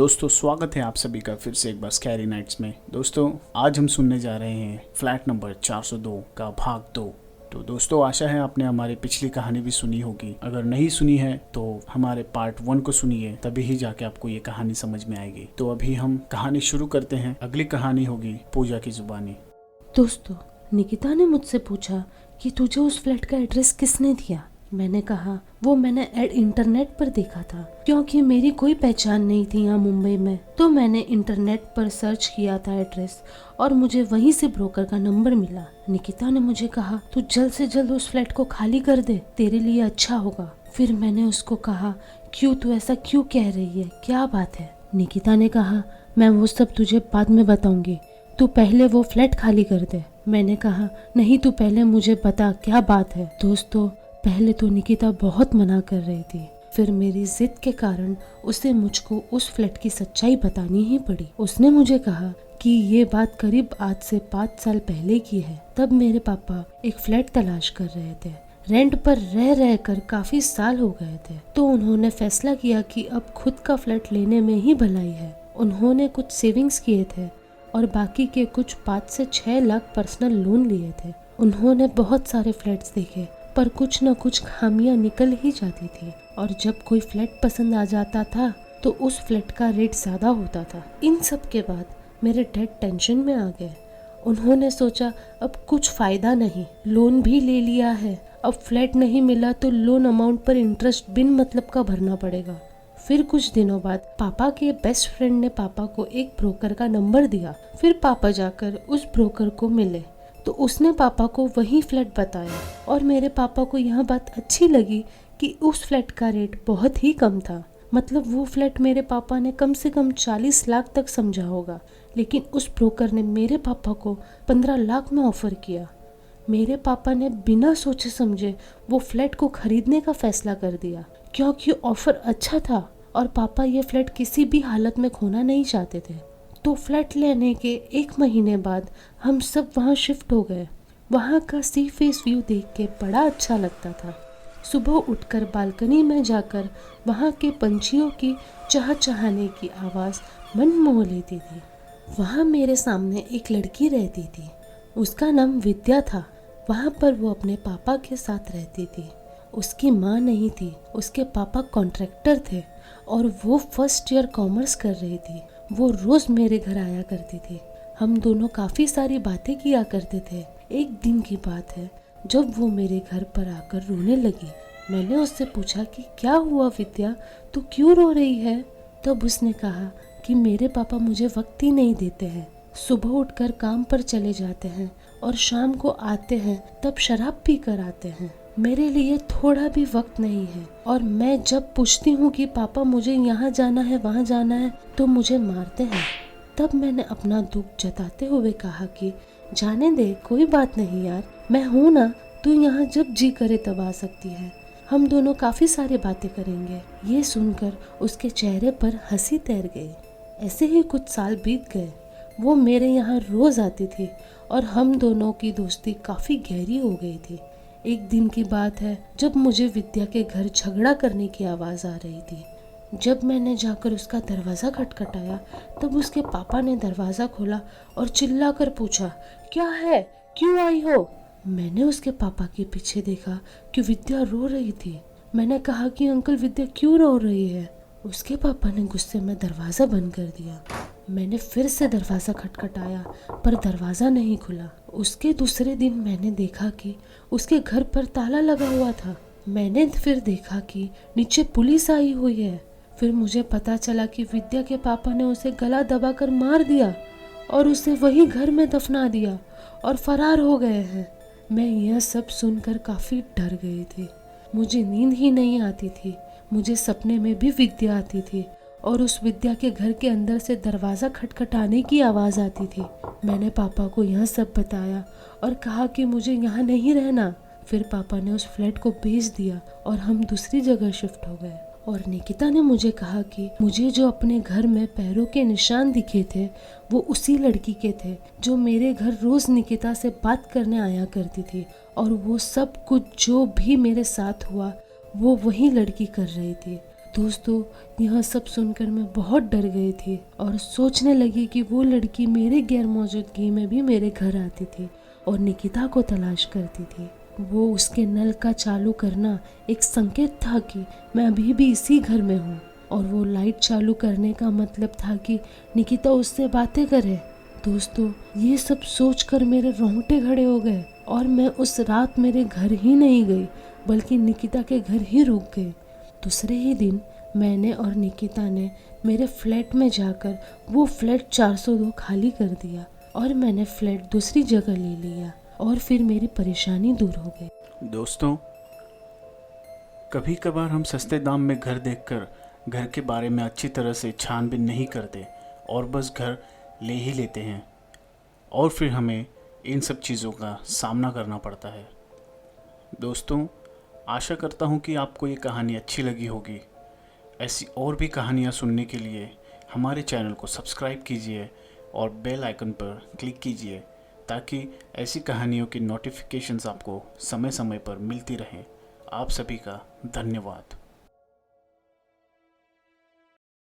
दोस्तों स्वागत है आप सभी का फिर से एक बार स्कैरी नाइट्स में। दोस्तों आज हम सुनने जा रहे हैं फ्लैट नंबर 402 का भाग 2। तो दोस्तों आशा है आपने हमारी पिछली कहानी भी सुनी होगी। अगर नहीं सुनी है तो हमारे पार्ट 1 को सुनिए, तभी ही जाके आपको ये कहानी समझ में आएगी। तो अभी हम कहानी शुरू करते हैं। अगली कहानी होगी पूजा की जुबानी। दोस्तों, निकिता ने मुझसे पूछा कि तुझे उस फ्लैट का एड्रेस किसने दिया। मैंने कहा वो मैंने इंटरनेट पर देखा था, क्योंकि मेरी कोई पहचान नहीं थी यहाँ मुंबई में। तो मैंने इंटरनेट पर सर्च किया था एड्रेस और मुझे वहीं से ब्रोकर का नंबर मिला। निकिता ने मुझे कहा तू जल्द से जल्द उस फ्लैट को खाली कर दे, तेरे लिए अच्छा होगा। फिर मैंने उसको कहा क्यों, तू ऐसा क्यों कह रही है, क्या बात है? निकिता ने कहा मैं वो सब तुझे बाद में बताऊंगी, तू पहले वो फ्लैट खाली कर दे। मैंने कहा नहीं, तू पहले मुझे बता क्या बात है। दोस्तों, पहले तो निकिता बहुत मना कर रही थी, फिर मेरी जिद के कारण उसे मुझको उस फ्लैट की सच्चाई बतानी ही पड़ी। उसने मुझे कहा कि ये बात करीब आज से 5 साल पहले की है। तब मेरे पापा एक फ्लैट तलाश कर रहे थे। रेंट पर रह रह कर काफी साल हो गए थे, तो उन्होंने फैसला किया कि अब खुद का फ्लैट लेने में ही भलाई है। उन्होंने कुछ सेविंग्स किए थे और बाकी के कुछ 5 से 6 लाख पर्सनल लोन लिए थे। उन्होंने बहुत सारे फ्लैट्स देखे, पर कुछ न कुछ खामियां निकल ही जाती थी, और जब कोई फ्लैट पसंद आ जाता था तो उस फ्लैट का रेट ज़्यादा होता था। इन सब के बाद मेरे डैड टेंशन में आ गए। उन्होंने सोचा अब कुछ फ़ायदा नहीं, लोन भी ले लिया है, अब फ्लैट नहीं मिला तो लोन अमाउंट पर इंटरेस्ट बिन मतलब का भरना पड़ेगा। फिर कुछ दिनों बाद पापा के बेस्ट फ्रेंड ने पापा को एक ब्रोकर का नंबर दिया। फिर पापा जाकर उस ब्रोकर को मिले तो उसने पापा को वही फ्लैट बताया, और मेरे पापा को यह बात अच्छी लगी कि उस फ्लैट का रेट बहुत ही कम था। मतलब वो फ्लैट मेरे पापा ने कम से कम 40 लाख तक समझा होगा, लेकिन उस ब्रोकर ने मेरे पापा को 15 लाख में ऑफर किया। मेरे पापा ने बिना सोचे समझे वो फ्लैट को खरीदने का फैसला कर दिया, क्योंकि ऑफर अच्छा था और पापा ये फ्लैट किसी भी हालत में खोना नहीं चाहते थे। तो फ्लैट लेने के 1 महीने बाद हम सब वहाँ शिफ्ट हो गए। वहाँ का सी फेस व्यू देख के बड़ा अच्छा लगता था। सुबह उठकर बालकनी में जाकर वहाँ के पंछियों की चहचहाने की आवाज़ मन मोह लेती थी। वहाँ मेरे सामने एक लड़की रहती थी, उसका नाम विद्या था। वहाँ पर वो अपने पापा के साथ रहती थी। उसकी माँ नहीं थी, उसके पापा कॉन्ट्रैक्टर थे और वो फर्स्ट ईयर कॉमर्स कर रही थी। वो रोज़ मेरे घर आया करती थी। हम दोनों काफ़ी सारी बातें किया करते थे। एक दिन की बात है जब वो मेरे घर पर आकर रोने लगी। मैंने उससे पूछा कि क्या हुआ विद्या, तू क्यों रो रही है? तब उसने कहा कि मेरे पापा मुझे वक्त ही नहीं देते हैं। सुबह उठकर काम पर चले जाते हैं और शाम को आते हैं तब शराब पी कर आते हैं। मेरे लिए थोड़ा भी वक्त नहीं है, और मैं जब पूछती हूँ कि पापा मुझे यहाँ जाना है वहाँ जाना है तो मुझे मारते हैं। तब मैंने अपना दुख जताते हुए कहा कि जाने दे, कोई बात नहीं यार, मैं हूँ ना, तू यहाँ जब जी करे तब आ सकती है, हम दोनों काफ़ी सारी बातें करेंगे। ये सुनकर उसके चेहरे पर हंसी तैर गई। ऐसे ही कुछ साल बीत गए। वो मेरे यहाँ रोज़ आती थी और हम दोनों की दोस्ती काफ़ी गहरी हो गई थी। एक दिन की बात है जब मुझे विद्या के घर झगड़ा करने की आवाज़ आ रही थी। जब मैंने जाकर उसका दरवाज़ा खटखटाया तब उसके पापा ने दरवाज़ा खोला और चिल्लाकर पूछा क्या है, क्यों आई हो? मैंने उसके पापा के पीछे देखा कि विद्या रो रही थी। मैंने कहा कि अंकल विद्या क्यों रो रही है? उसके पापा ने गुस्से में दरवाज़ा बंद कर दिया। मैंने फिर से दरवाज़ा खटखटाया पर दरवाज़ा नहीं खुला। उसके दूसरे दिन मैंने देखा कि उसके घर पर ताला लगा हुआ था। मैंने फिर देखा कि नीचे पुलिस आई हुई है। फिर मुझे पता चला कि विद्या के पापा ने उसे गला दबाकर मार दिया और उसे वही घर में दफना दिया और फरार हो गए हैं। मैं यह सब सुनकर काफ़ी डर गई थी। मुझे नींद ही नहीं आती थी। मुझे सपने में भी विद्या आती थी और उस विद्या के घर के अंदर से दरवाज़ा खटखटाने की आवाज़ आती थी। मैंने पापा को यह सब बताया और कहा कि मुझे यहाँ नहीं रहना। फिर पापा ने उस फ्लैट को बेच दिया और हम दूसरी जगह शिफ्ट हो गए। और निकिता ने मुझे कहा कि मुझे जो अपने घर में पैरों के निशान दिखे थे वो उसी लड़की के थे जो मेरे घर रोज़ निकिता से बात करने आया करती थी, और वो सब कुछ जो भी मेरे साथ हुआ वो वही लड़की कर रही थी। दोस्तों, यह सब सुनकर मैं बहुत डर गई थी और सोचने लगी कि वो लड़की मेरे गैर मौजूदगी में भी मेरे घर आती थी और निकिता को तलाश करती थी। वो उसके नल का चालू करना एक संकेत था कि मैं अभी भी इसी घर में हूँ, और वो लाइट चालू करने का मतलब था कि निकिता उससे बातें करे। दोस्तों, ये सब सोचकर मेरे रोंगटे खड़े हो गए और मैं उस रात मेरे घर ही नहीं गई बल्कि निकिता के घर ही रुक गई। दूसरे ही दिन मैंने और निकिता ने मेरे फ्लैट में जाकर वो फ्लैट 402 खाली कर दिया और मैंने फ्लैट दूसरी जगह ले लिया और फिर मेरी परेशानी दूर हो गई। दोस्तों, कभी कभार हम सस्ते दाम में घर देखकर घर के बारे में अच्छी तरह से छानबीन नहीं करते और बस घर ले ही लेते हैं और फिर हमें इन सब चीज़ों का सामना करना पड़ता है। दोस्तों, आशा करता हूँ कि आपको ये कहानी अच्छी लगी होगी। ऐसी और भी कहानियाँ सुनने के लिए हमारे चैनल को सब्सक्राइब कीजिए और बेल आइकन पर क्लिक कीजिए ताकि ऐसी कहानियों की नोटिफिकेशंस आपको समय समय पर मिलती रहें। आप सभी का धन्यवाद।